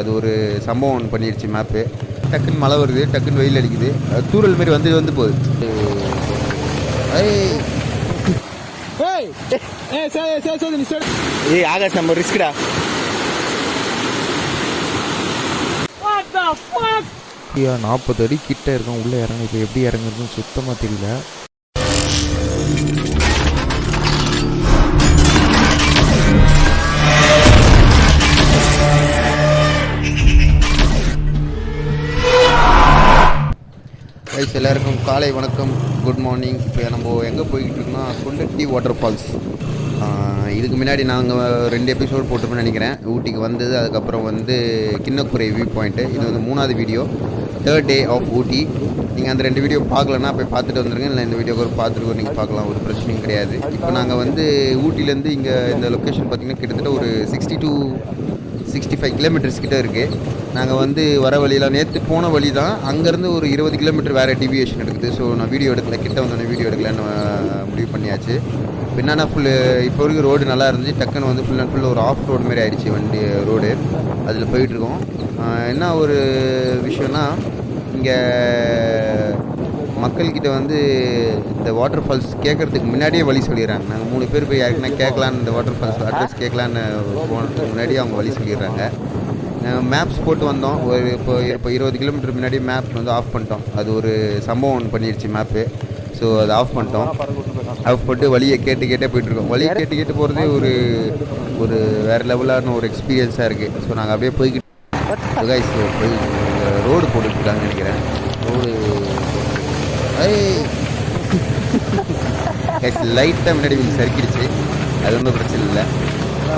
அது ஒரு சம்பவம் ஒன்று பண்ணிடுச்சு மேப்பு. டக்குன்னு மழை வருது, டக்குன்னு வெயில் அடிக்குது, தூரல் மாரி வந்து போகுது. ஏய் ஆகாஷ், நம்ம ரிஸ்க்டா. 40 அடி கிட்ட இருக்கும் உள்ளே இறங்க. இப்போ எப்படி இறங்குறதுன்னு சுத்தமாக தெரியல. கைஸ் எல்லாருக்கும் காலை வணக்கம், குட் மார்னிங். இப்போ நம்ம எங்கே போய்கிட்டு இருக்கோம்னா கொண்டட்டி வாட்டர் ஃபால்ஸ். இதுக்கு முன்னாடி நாங்கள் 2 எபிசோடு போட்டிருப்போம்னு நினைக்கிறேன். ஊட்டிக்கு வந்தது, அதுக்கப்புறம் வந்து கிண்ணக்குறை வியூ பாயிண்ட்டு. இது வந்து 3வது வீடியோ, 3rd டே ஆஃப் ஊட்டி. நீங்கள் அந்த 2 வீடியோ பார்க்கலன்னா போய் பார்த்துட்டு வந்துருங்க. இல்லை இந்த வீடியோக்கு ஒரு பார்த்துட்டு நீங்கள் பார்க்கலாம், ஒரு பிரச்சனையும் கிடையாது. இப்போ நாங்கள் வந்து ஊட்டிலேருந்து இங்கே இந்த லொக்கேஷன் பார்த்திங்கன்னா கிட்டத்தட்ட ஒரு 60 to 65 கிலோமீட்டர்ஸ் கிட்டே இருக்குது. நாங்கள் வந்து வர வழியில் நேற்று போன வழி தான், அங்கேருந்து ஒரு 20 கிலோமீட்டர் வேறு டிவியேஷன் எடுக்குது. ஸோ நான் வீடியோ எடுக்கல, கிட்ட வந்தோடனே வீடியோ எடுக்கலான்னு முடிவு பண்ணியாச்சு. என்னன்னா இப்போ வரைக்கும் ரோடு நல்லா இருந்துச்சு. டக்குன்னு வந்து ஃபுல் அண்ட் ஃபுல் ஒரு ஆஃப் ரோடு மாதிரி ஆயிடுச்சு வண்டி ரோடு. அதில் போயிட்டுருக்கோம். என்ன ஒரு விஷயம்னா, இங்கே மக்கள்கிட்ட வந்து இந்த வாட்டர் ஃபால்ஸ் கேட்குறதுக்கு முன்னாடியே வழி சொல்லிடுறாங்க. நாங்கள் 3 பேர் போய் யாருக்குன்னா கேட்கலான்னு, இந்த வாட்டர் ஃபால்ஸ் அட்ரஸ் கேட்கலான்னு போனதுக்கு முன்னாடியே அவங்க வழி சொல்லிடுறாங்க. மேப்ஸ் போட்டு வந்தோம். இப்போ 20 கிலோமீட்டர் முன்னாடி மேப் வந்து ஆஃப் பண்ணிட்டோம். அது ஒரு சம்பவம் ஒன்று பண்ணிடுச்சு மேப்பு. ஸோ அதை ஆஃப் பண்ணிட்டோம். ஆஃப் பண்ணிட்டு வழியை கேட்டே போயிட்டுருக்கோம். வழியை கேட்டு போகிறதே ஒரு வேறு லெவலான ஒரு எக்ஸ்பீரியன்ஸாக இருக்குது. ஸோ நாங்கள் அப்படியே போய்கிட்டு போய் ரோடு போட்டுட்ருக்காங்கன்னு நினைக்கிறேன். ரோடு லைட்டாக முன்னாடி சறுக்கிடுச்சு. அது ஒன்றும் பிரச்சனை இல்லை.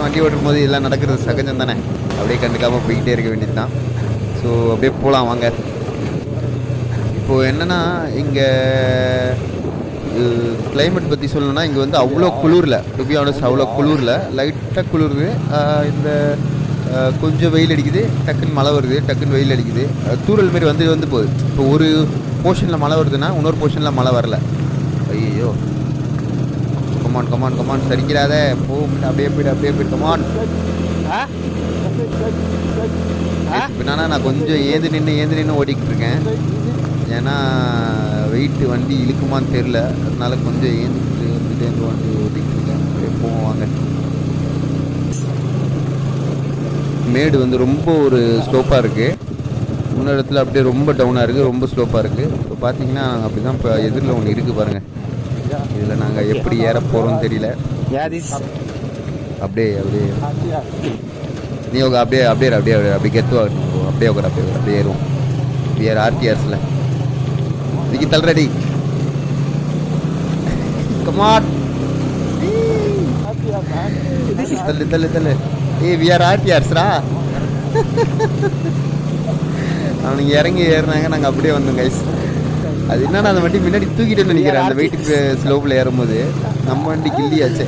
வண்டி ஓட்டும் போது இதெல்லாம் நடக்கிறது சகஜம் தானே. அப்படியே கண்டுக்காமல் போய்கிட்டே இருக்க வேண்டியது தான். ஸோ அப்படியே போகலாம் வாங்க. இப்போது என்னென்னா, இங்கே கிளைமேட் பற்றி சொல்லணும்னா, இங்கே வந்து அவ்வளோ குளிரில், டு பி ஆனஸ்ட் அவ்வளோ குளிரில், லைட்டாக குளிருது. இந்த கொஞ்சம் வெயில் அடிக்குது, டக்குன்னு மழை வருது, டக்குன்னு வெயில் அடிக்குது, தூரல் மாரி வந்து போகுது. இப்போ ஒரு போர்ஷனில் மழை வருதுன்னா இன்னொரு போர்ஷனில் மழை வரல. ஐயோ, கமான் சரிக்கிறாத போ, அப்படியே போய்ட்டு கமான். என்னன்னா, நான் கொஞ்சம் ஏந்து நின்று ஓடிக்கிட்டு இருக்கேன். ஏன்னா வெயிட்டு வண்டி இழுக்குமான்னு தெரில, அதனால கொஞ்சம் ஏந்துட்டு வண்டி ஓட்டிகிட்டு இருக்கேன். அப்படியே போவாங்க. மேடு வந்து ரொம்ப ஒரு ஸ்லோப்பாக இருக்குது. முன்ன இடத்துல அப்படியே ரொம்ப டவுனாக இருக்குது, ரொம்ப ஸ்லோப்பாக இருக்குது. இப்போ பார்த்தீங்கன்னா அப்படி தான் இப்போ எதிரில் ஒன்று இருக்குது பாருங்கள். இதில் நாங்கள் எப்படி ஏற போகிறோம்னு தெரியல. அப்படியே நீ அப்படியே கெத்துவாகணும். அப்படியே ஏறுவோம். ஏறு ஆர்டிஆர்ஸில் இதுக்கு தள்ளுறடி. கமான், தள்ளு. ஏய், வி ஆர் ஆர்டிஆர்ஸ்ரா. அவனுங்க இறங்கி ஏறினாங்க, நாங்கள் அப்படியே வந்தோம் கைஸ். அது என்னன்னா, அந்த வண்டி முன்னாடி தூக்கிட்டேன்னு நினைக்கிறேன். அந்த வெயிட்டு ஸ்லோப்பில் ஏறும்போது நம்ம வண்டி கில்லியாச்சே.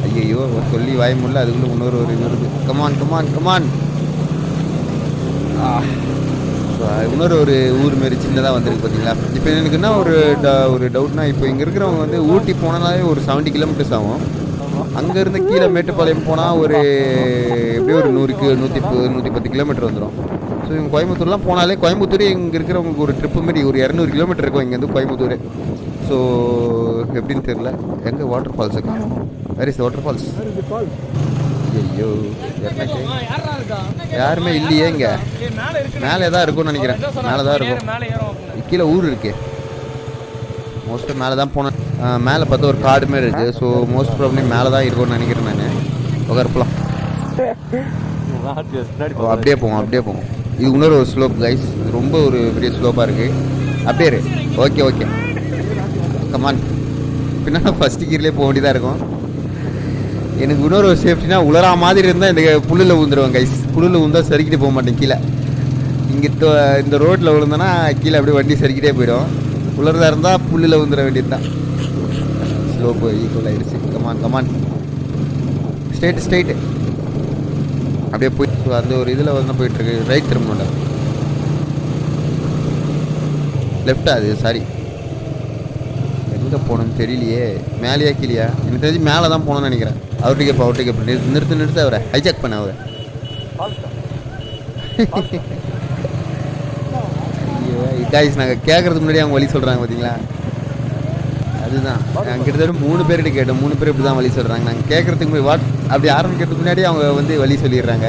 ஐயோ, சொல்லி வாய முடியல, அதுக்குள்ளே இன்னொரு வருது. கமான். இன்னொரு ஒரு ஊர் மாரி சின்னதாக வந்திருக்கு பார்த்தீங்களா. இப்போ எனக்கு என்ன ஒரு டவுட்னா, இப்போ இங்கே இருக்கிறவங்க வந்து ஊட்டி போனாலே ஒரு 70 கிலோமீட்டர்ஸ் ஆகும். அங்கேருந்து கீழே மேட்டுப்பாளையம் போனால் ஒரு எப்படியும் ஒரு 110 கிலோமீட்டர் வந்துடும். ஸோ இவங்க கோயம்புத்தூர்லாம் போனாலே, கோயம்புத்தூர் இங்கே இருக்கிறவங்களுக்கு ஒரு ட்ரிப்பு மாரி ஒரு 200 கிலோமீட்டர் இருக்கும் இங்கேருந்து கோயம்புத்தூர். ஸோ எப்படின்னு தெரியல. எங்கே வாட்டர் ஃபால்ஸ் இருக்கு? Where is water falls? ஐயோ, யாருமே இல்லையே இங்கே. மேலே தான் இருக்கும்னு நினைக்கிறேன். மேலே தான் இருக்கும். கீழே ஊர் இருக்கு. மோஸ்ட்டாக மேலே தான் போனேன். மேலே பார்த்தா ஒரு காடு மாரி இருக்குது. ஸோ மோஸ்ட் ப்ராப்ளி மேலே தான் இருக்கும்னு நினைக்கிறேன் நான். உட்காரப்பலாம். அப்படியே போவோம். இது இன்னொரு ஒரு ஸ்லோப் கைஸ். இது ரொம்ப ஒரு பெரிய ஸ்லோப்பாக இருக்குது. அப்படியே ஓகே கமான். பின்னா ஃபஸ்ட்டு கீர்லேயே போக வேண்டியதாக இருக்கும். எனக்கு இன்னொரு ஒரு சேஃப்டினா, உலரா மாதிரி இருந்தால் இந்த புல்லில் விழுந்துருவேன் கைஸ். புல்லில் விழுந்தால் சரிக்கிட்டு போக மாட்டேன் கீழே. இங்கே இந்த ரோட்டில் விழுந்தோன்னா கீழே அப்படியே வண்டி சரிக்கிட்டே போயிடும். உலர்தாக இருந்தால் புல்லில் விழுந்துட வேண்டியது தான். ஸ்லோப்பு ஈக்குவல் ஆகிடுச்சு. கமான் ஸ்ட்ரெயிட்டு அப்படியே போயிட்டு அந்த ஒரு இதில் வந்து போயிட்டுருக்கு. ரைட் திரும்பணும், லெஃப்டா? அது சாரி, எங்கே போகணுன்னு தெரியலையே. மேலேயா கீழேயா? எனக்கு தெரிஞ்சு மேலே தான் போகணுன்னு நினைக்கிறேன். அவர்கிட்ட கேட்ப நிறுத்து அவரை ஹைஜாக் பண்ண. காய்ஸ் நாங்கள் கேட்கறதுக்கு முன்னாடி அவங்க வழி சொல்கிறாங்க பார்த்தீங்களா, அதுதான் நாங்கள் கிட்டத்தட்ட 3 பேர்கிட்ட கேட்டோம். 3 பேர் இப்படி தான் வழி சொல்கிறாங்க. நாங்கள் கேட்கறதுக்கு முன்னாடி அப்படி ஆரம்பிக்கிறதுக்கு முன்னாடி அவங்க வந்து வழி சொல்லிடுறாங்க.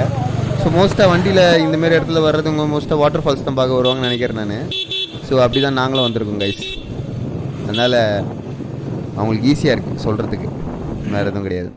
ஸோ மோஸ்ட்டாக வண்டியில் இந்தமாரி இடத்துல வர்றதுங்க மோஸ்ட்டாக வாட்டர் ஃபால்ஸ் தான் பார்க்க வருவாங்கன்னு நினைக்கிறேன் நான். ஸோ அப்படி தான் நாங்களும் வந்திருக்கோம் கைஸ். அதனால் அவங்களுக்கு ஈஸியாக இருக்குது சொல்கிறதுக்கு, வேறு எதுவும் கிடையாது.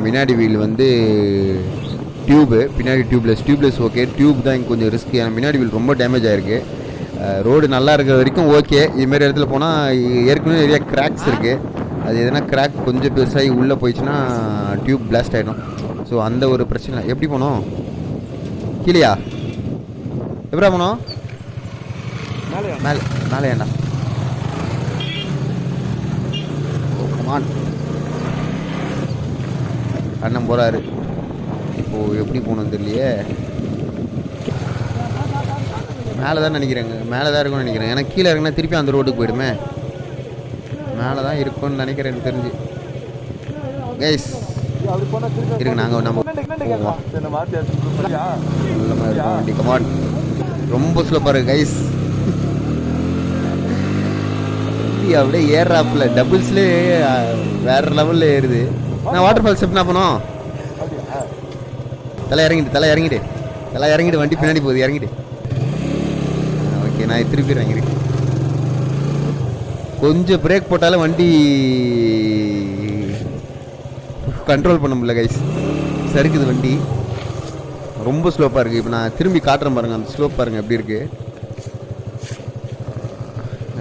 பின்னாடி வீல் வந்து டியூபு, பின்னாடி டியூப்லெஸ் ஓகே. டியூப் தான் இங்கே கொஞ்சம் ரிஸ்க். ஏன்னா பின்னாடி வீல் ரொம்ப டேமேஜ் ஆகிருக்கு. ரோடு நல்லா இருக்கிற வரைக்கும் ஓகே. இதுமாரி இடத்துல போனால் ஏற்கனவே நிறையா கிராக்ஸ் இருக்குது. அது எதனா கிராக் கொஞ்சம் பெருசாகி உள்ளே போயிடுச்சுன்னா டியூப் பிளாஸ்ட் ஆகிடும். ஸோ அந்த ஒரு பிரச்சனை. எப்படி போனோம்? கீழேயா? எப்படா போனோம்? மேலே ஏண்டா அண்ணன் போகிறாரு. இப்போது எப்படி போகணுன்னு தெரியலையே. மேலே தான் நினைக்கிறேங்க, மேலே தான் இருக்கும்னு நினைக்கிறேன். ஏன்னா கீழே இருக்குன்னா திருப்பி அந்த ரோட்டுக்கு போயிடுமே. மேலே தான் இருக்கும்னு நினைக்கிறேன் எனக்கு தெரிஞ்சு. கைஸ் இருக்கு, நாங்கள் நம்ம வண்டி கமான் ரொம்ப ஸ்லோப்பாக இருக்குது கைஸ். அப்படியே ஏறாப்புல டபுள்ஸ்லேயே வேறு லெவலில் ஏறுது. நான் வாட்டர் ஃபால்ஸ் என்ன பண்ணோம்? தலை இறங்கிட்டு வண்டி பின்னாடி போகுது, இறங்கிட்டு. ஓகே நான் திருப்பி இறங்கிருக்கேன். கொஞ்சம் பிரேக் போட்டாலும் வண்டி கண்ட்ரோல் பண்ண முடியல கைஸ். சறுக்குது வண்டி, ரொம்ப ஸ்லோப்பாக இருக்குது. இப்போ நான் திரும்பி காட்டுறேன் பாருங்கள், அந்த ஸ்லோப் பாருங்கள் எப்படி இருக்குது.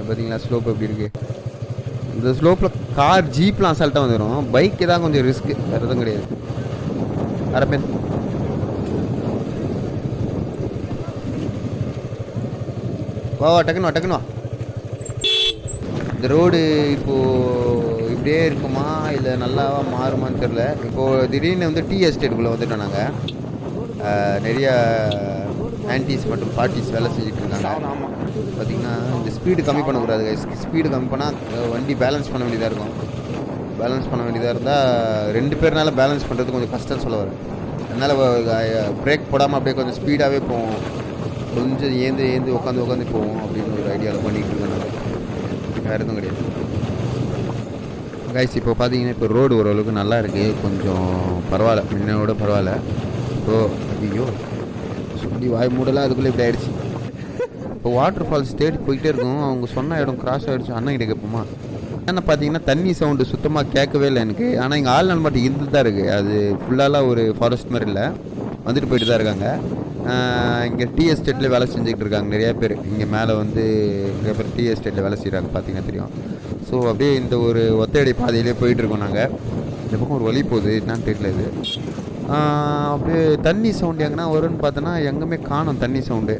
பார்த்தீங்களா ஸ்லோப் எப்படி இருக்குது? இந்த ஸ்லோப்பில் கார் ஜீப்லாம் அசால்ட்டாக வந்துடும். பைக்கு தான் கொஞ்சம் ரிஸ்க்கு, வேறு எதுவும் கிடையாது. அரப்பேன் வா டக்குன்னு வா. இந்த ரோடு இப்போது இப்படியே இருக்குமா இல்லை நல்லாவா மாறுமான்னு தெரில. இப்போது திடீர்னு வந்து டீ எஸ்டேட்டுக்குள்ளே வந்துட்டோம் நாங்கள். நிறையா ஆன்டிஸ் மற்றும் பார்ட்டிஸ் வேலை செஞ்சுட்டு இருக்காங்க. பார்த்திங்கன்னா இந்த ஸ்பீடு கம்மி பண்ணக்கூடாது கைஸ். ஸ்பீடு கம்மி பண்ணால் வண்டி பேலன்ஸ் பண்ண வேண்டியதாக இருக்கும். பேலன்ஸ் பண்ண வேண்டியதாக இருந்தால் 2 பேர்னால பேலன்ஸ் பண்ணுறது கொஞ்சம் கஷ்டம் சொல்ல வரேன். அதனால் பிரேக் போடாமல் அப்படியே கொஞ்சம் ஸ்பீடாகவே போவோம். கொஞ்சம் ஏந்து உட்காந்து போவோம் அப்படின்னு ஒரு ஐடியாவில் பண்ணிகிட்டு இருக்கேன் நான். வேறு எதுவும் கிடையாது கைஸ். இப்போ பார்த்தீங்கன்னா இப்போ ரோடு ஓரளவுக்கு நல்லா இருக்குது, கொஞ்சம் பரவாயில்ல, முன்னோட பரவாயில்ல. இப்போ ஐயோ சொல்லி வாய் மூடலாம், அதுக்குள்ளே இப்படி ஆயிடுச்சு. இப்போ வாட்டர் ஃபால்ஸ் தேடி போயிட்டே இருக்கும். அவங்க சொன்ன இடம் கிராஸ் ஆகிடுச்சு. அண்ணன் கிட்ட கேட்போமா? ஏன்னா பார்த்தீங்கன்னா தண்ணி சவுண்டு சுத்தமாக கேட்கவே இல்லை எனக்கு. ஆனால் இங்கே ஆள் நாள் மட்டும் இருந்து தான் இருக்குது. அது ஃபுல்லாலாம் ஒரு ஃபாரஸ்ட் மாதிரி இல்லை, வந்துட்டு போயிட்டு தான் இருக்காங்க. இங்கே டீ எஸ்டேட்டில் வேலை செஞ்சுக்கிட்டு இருக்காங்க நிறையா பேர். இங்கே மேலே வந்து நிறைய பேர் டீ எஸ்டேட்டில் வேலை செய்கிறாங்க, பார்த்தீங்கன்னா தெரியும். ஸோ அப்படியே இந்த ஒரு ஒத்தையடி பாதையிலே போயிட்டுருக்கோம் நாங்கள். இந்த பக்கம் ஒரு வழி போகுது, என்னான்னு தெரியல இது. அப்படியே தண்ணி சவுண்டு எங்கன்னா வரும்னு பார்த்தோன்னா எங்கேயுமே காணும் தண்ணி சவுண்டு.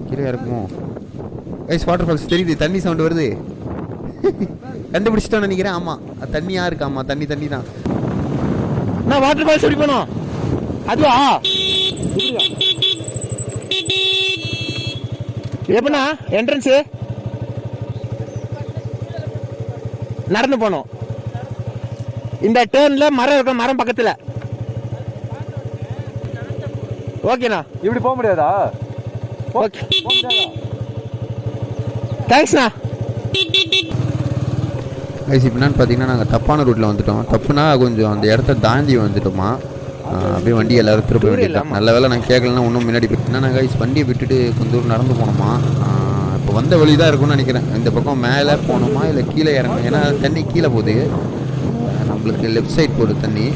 கீழே இருக்குமோ கைஸ்? வாட்டர் ஃபால்ஸ் தெரியுது, தண்ணி சவுண்டு வருது. கண்டுபிடிச்சிட்டோன்னு நினைக்கிறேன். ஆமாம் தண்ணியாக இருக்கு. ஆமாம் தண்ணி தான். நான் வாட்டர் ஃபால்ஸ் எப்படி போனோம்? அதுவா எப்படின்னா என்ட்ரன்ஸு நடந்து போனோம். இந்த டேர்ன்ல மரம் இருக்கும், மரம் பக்கத்தில். ஓகேண்ணா. இப்படி போக முடியாதா? ஓகே தேங்க்ஸ்ண்ணா. கைஸ் இப்போ என்னன்னு பார்த்தீங்கன்னா நாங்கள் தப்பான ரூட்டில் வந்துட்டோம். தப்புனா கொஞ்சம் அந்த இடத்த தாண்டி வந்துட்டோமா. அப்படியே வண்டி எல்லோரும் திருப்ப வேண்டியதான். நல்ல வேலை நான் கேட்கலன்னா இன்னும் முன்னாடி போயிட்டு நான் கைஸ் வண்டியை விட்டுட்டு கொஞ்சம் தூரம் நடந்து போனோமா. இப்போ வந்த வழி தான் இருக்கும்னு நினைக்கிறேன். இந்த பக்கம் மேலே போகணுமா இல்லை கீழே இறங்கணும். ஏன்னா தண்ணி கீழே போகுது, நம்மளுக்கு லெஃப்ட் சைட் போகுது தண்ணி.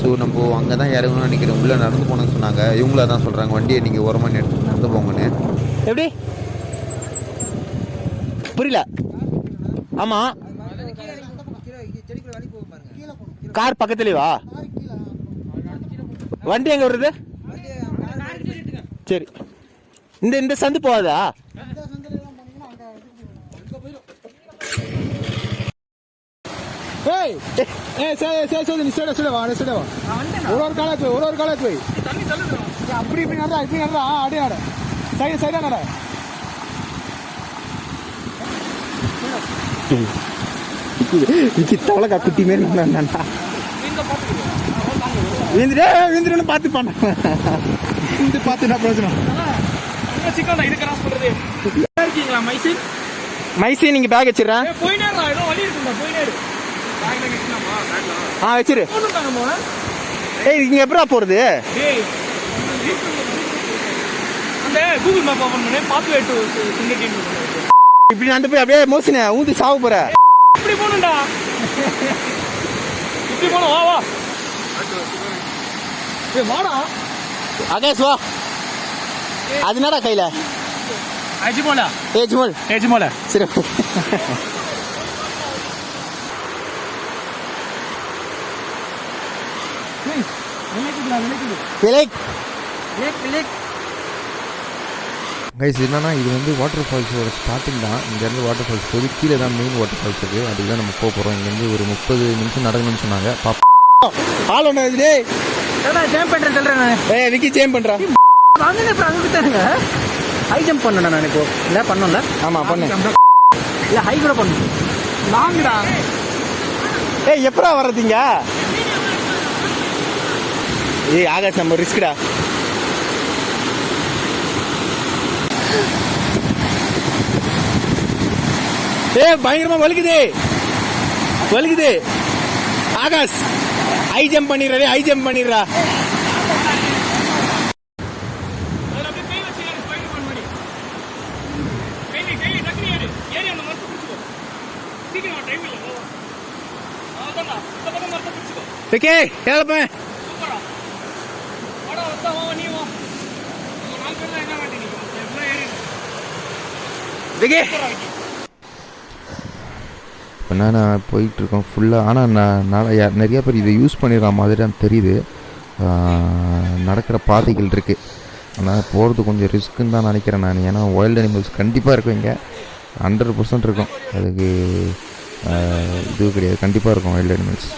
ஸோ நம்ம அங்கே தான் இறங்கணும்னு நினைக்கிறேன். உள்ளே நடந்து போகணும்னு சொன்னாங்க. இவங்களா தான் சொல்கிறாங்க வண்டியை நீங்கள் ஓரமாக எடுத்து நடந்து போங்கன்னு. எப்படி புரியல? ஆமாம், கார் பக்கத்துலேயே வா. வண்டி எங்கே வருது? சரி, இந்த இந்த சந்து போகாதா? ஒரு காலத்து போய் அப்படி இப்படி நடா அப்படியே நட சைடா நட. தவளக்கா குட்டி மாரி வீந்துட்டு பார்த்து பண்ண பார்த்து என்ன பிரயோஜனம்? மைசி நீங்க பேக் வச்சிடறேன். வச்சிரு. ஏய் இங்க எப்படா போறது? இப்படி நடந்து போய் அப்படியே மோசின ஊந்து சாவு போற. இப்படி போகணும்டா, இப்படி போகணும். வா வா வாடா ஆகாஷ் வா. அது என்னடா கையில? அஜிமோலா ஏஜ்மல் எஜிமோலா. சரி கைஸ் என்னன்னா இது வந்து வாட்டர் ஃபால்ஸோட ஸ்டார்டிங் தான். இங்கேருந்து வாட்டர் ஃபால்ஸ் போது கீழே தான் மெயின் வாட்டர் ஃபால்ஸ் இருக்குது. அதுக்கு தான் நம்ம போக போகிறோம். இங்கேருந்து ஒரு 30 நிமிஷம் நடக்கணும்னு சொன்னாங்க. ஆள் ஒன்று ஜம்ப் பண்ணுறேன் சொல்கிறேன். விக்கி சேம் பண்ணுறா. அங்கே ஹை ஜம்ப் பண்ணேன் நான். இப்போ இல்லை பண்ணல. ஆமாம் பண்ணு. இல்லை ஹை கூட பண்ணு. லாங்குடா. ஏய் எப்படா வர்றதுங்க? ஏய் ஆகாஷ் நம்ம ரிஸ்க்டா. பயங்கரமா வலிக்குது ஆகாஷ். ஹை ஜம்ப் பண்ணிடுறா, ஹை ஜம்ப் பண்ணிடுறா. ஓகே கேளப்பேன். இப்போ நான் போயிட்டுருக்கோம் ஃபுல்லாக. ஆனால் நான் நிறையா பேர் இதை யூஸ் பண்ணிடுற மாதிரி தான் தெரியுது. நடக்கிற பாதைகள் இருக்குது. ஆனால் போகிறது கொஞ்சம் ரிஸ்க்குன்னு தான் நினைக்கிறேன் நான். ஏன்னா வைல்டு அனிமல்ஸ் கண்டிப்பாக இருக்கும் இங்கே. 100% இருக்கும். அதுக்கு இது கிடையாது, கண்டிப்பாக இருக்கும் வைல்டு அனிமல்ஸ்.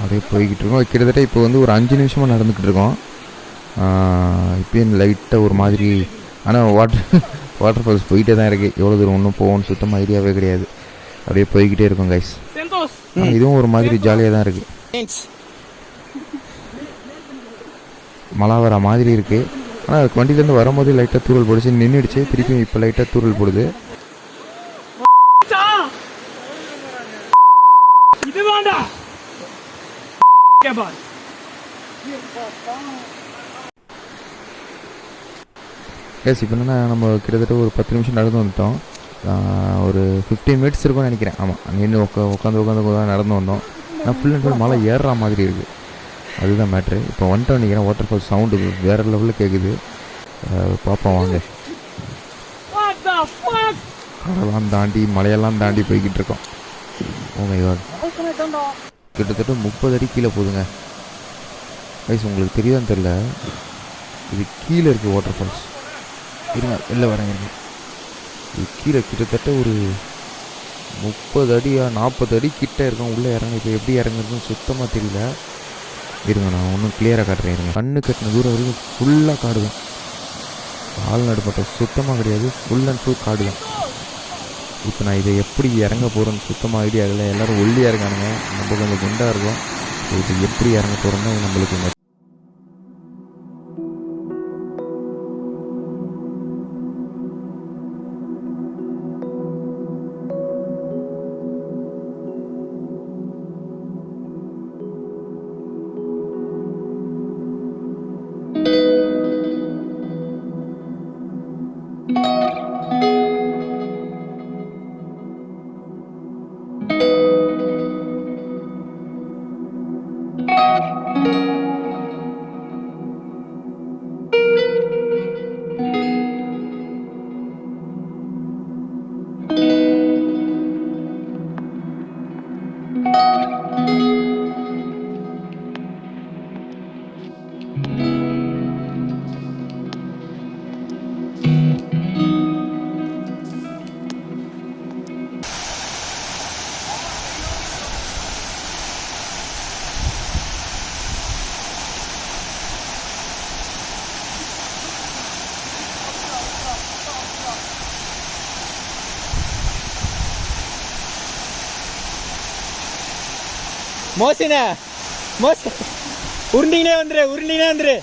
அப்படியே போய்கிட்டு இருக்கோம். கிட்டத்தட்ட இப்போ வந்து ஒரு 5 நிமிஷமாக நடந்துக்கிட்டு இருக்கோம். இப்போயும் லைட்டாக ஒரு மாதிரி. ஆனால் வாட்டர் ஃபால்ஸ் போயிட்டே தான் இருக்குது. எவ்வளோ தூரம் ஒன்றும் போகணும்னு சுத்தமாக ஐடியாவே கிடையாது. அப்படியே போய்கிட்டே இருக்கும் கைஸ். இதுவும் ஒரு மாதிரி ஜாலியாக தான் இருக்குது. மழை வர மாதிரி இருக்குது. ஆனால் வண்டியிலேருந்து வரும்போது லைட்டாக தூரல் போடுச்சு, நின்றுடுச்சு. திருப்பியும் இப்போ லைட்டாக தூரல் போடுது. எஸ் இப்போ என்னென்னா நம்ம கிட்டத்தட்ட ஒரு 10 நிமிஷம் நடந்து வந்துட்டோம். ஒரு 15 மினிட்ஸ் இருக்கும்னு நினைக்கிறேன். ஆமாம், நின்று உட்காந்து நடந்து வந்தோம். ஆனால் ஃபுல் அண்ட் ஃபுல் மழை ஏறுற மாதிரி இருக்குது. அதுதான் மேட்ரு. இப்போ வந்துட்டோம் நினைக்கிறேன். வாட்டர் ஃபால்ஸ் சவுண்டு வேறு லெவலில் கேட்குது. பார்ப்போம் வாங்க. கடலாம் தாண்டி மலையெல்லாம் தாண்டி போய்கிட்டு இருக்கோம். கிட்டத்தட்ட 30 அடி கீழே போகுதுங்க கைஸ். உங்களுக்கு தெரியுதான்னு தெரில, இது கீழே இருக்குது வாட்டர் ஃபால்ஸ். இருங்க வெளில வரேங்க. இது கீழே கிட்டத்தட்ட ஒரு 30 அடியா 40 அடி கிட்டே இருக்கும். உள்ளே இறங்க. இப்போ எப்படி இறங்குறதுன்னு சுத்தமாக தெரியல. இருங்க நான் ஒன்றும் கிளியராக காட்டுறேன். இருங்க. கண்ணு கட்டின தூரம் வரைக்கும் ஃபுல்லாக காடு தான். ஆள் நடுப்பட்ட சுத்தமாக கிடையாது. ஃபுல் அண்ட் ஃபுல் காடு தான். இப்போ நான் இதை எப்படி இறங்க போகிறேன்னு சுத்தமாக ஐடியா இல்லை. எல்லோரும் ஒல்லியாக இருக்கானுங்க, நம்ம கொஞ்சம் குண்டாக இருக்கும். இது எப்படி இறங்க போகிறோம்னா நம்மளுக்கு மோசின மோசி உருண்டிங்கனே வந்துரு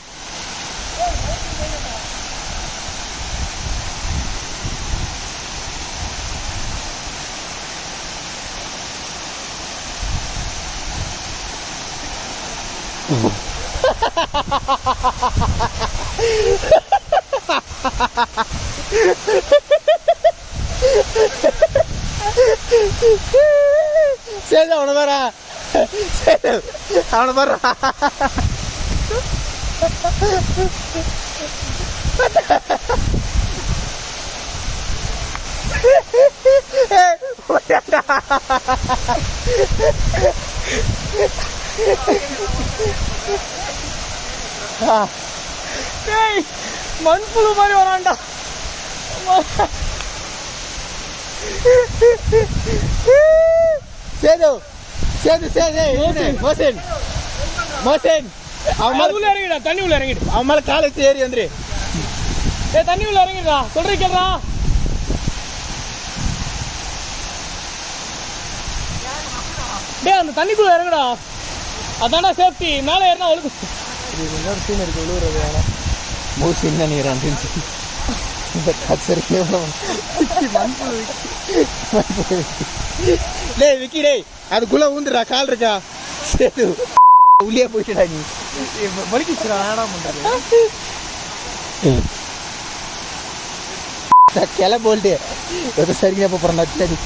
சரி அவனை பாரா அவனை பாரா மண்புழு மாதிரி வரான்டா. சேது சேது சேது மோசன் மோசன் அவன் உள்ள இறங்கிடா, தண்ணி உள்ள இறங்கிடு. அவன் மேல காலை வச்சு ஏறி வந்துரு. தண்ணி உள்ள இறங்கிடுறா, சொல்றேன் கேள்றா. டே அந்த தண்ணிக்குள்ள இறங்குடா, அதான்டா சேஃப்டி. மேலே ஏறினா ஒழுங்கு. இன்னொரு சீன் இருக்கு விழுவுறது. வேணாம் மோசன் நினைக்கிறான் இந்த கச்சரிக்கே டேய் விக்கி டேய் அதுக்குள்ள ஊந்துடா, கால் இருக்கா சேது உள்ளே போயிட்டுடா. நீ வலிக்குச்சுடா, என்னடா பண்றது? கிளை போல்ட்டு எதோ சரிங்க போறேன் சரி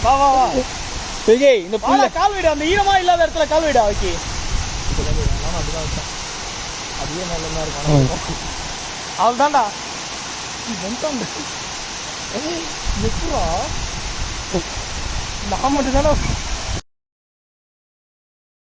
வா வா வா விக்கி. இந்த புள்ள கால் வைடா, அந்த ஈரமா இல்லாத இடத்துல கால் வைடா விக்கி. அதே நல்ல இருக்கும் அவள் தான்டா எப்படா நான் மட்டும் தானே